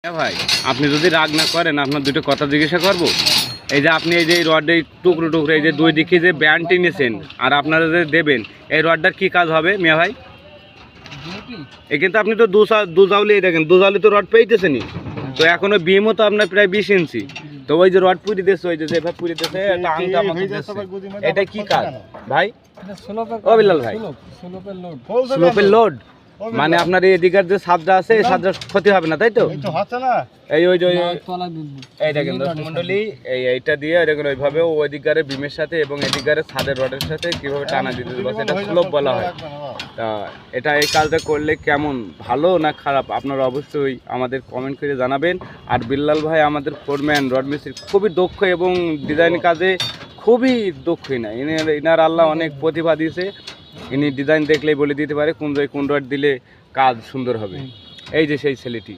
হ্যাঁ ভাই, আপনি যদি রাগ না করেন আপনার দুটো কথা জিজ্ঞাসা করবো। এই যে আপনি এই যে রডের টুকরো টুকরো এই যে দুই দিকে যে ব্যান্ডটি নিয়েছেন আর আপনারা যে দেবেন, এই রডটার কি কাজ হবে মিয়া ভাই? এই কিন্তু আপনি তো দু জাউলি দেখেন, দু জাউলি তো রড পেয়েছেনই, তো এখনো বিমও তো আপনার প্রায় 20 ইঞ্চি। তো ওই যে রড পুরি দিচ্ছে, ওই যে যেভাবে পুরি দিচ্ছে একটা আংটা আমাকে দিচ্ছে, এটা কি কাজ ভাই? ও বিলাল ভাই, স্লোপের লোড মানে আপনার এই এদিকের যে ছাদটা আছে এই ছাদটা ক্ষতি হবে না, তাই তো? এই ওই যে এই দেখেন দর্শক মণ্ডলী, এইটা দিয়ে দেখেন ওইভাবে ওই দিকগারে বিমের সাথে এবং এদিকগারে ছাদের রডের সাথে কিভাবে টানা দিতে বসে, এটা স্লোপ বলা হয়। তা এটা এই কাজটা করলে কেমন, ভালো না খারাপ, আপনারা অবশ্যই আমাদের কমেন্ট করে জানাবেন। আর বিল্লাল ভাই আমাদের ফোরম্যান রড মিস্ত্রি, খুবই দক্ষ এবং ডিজাইন কাজে খুবই দক্ষ। না ইনার আল্লাহ অনেক প্রতিভা দিয়েছে, ইনি ডিজাইন দেখলেই বলে দিতে পারে কোন রড দিলে কাজ সুন্দর হবে। এই যে সেই ছেলেটি।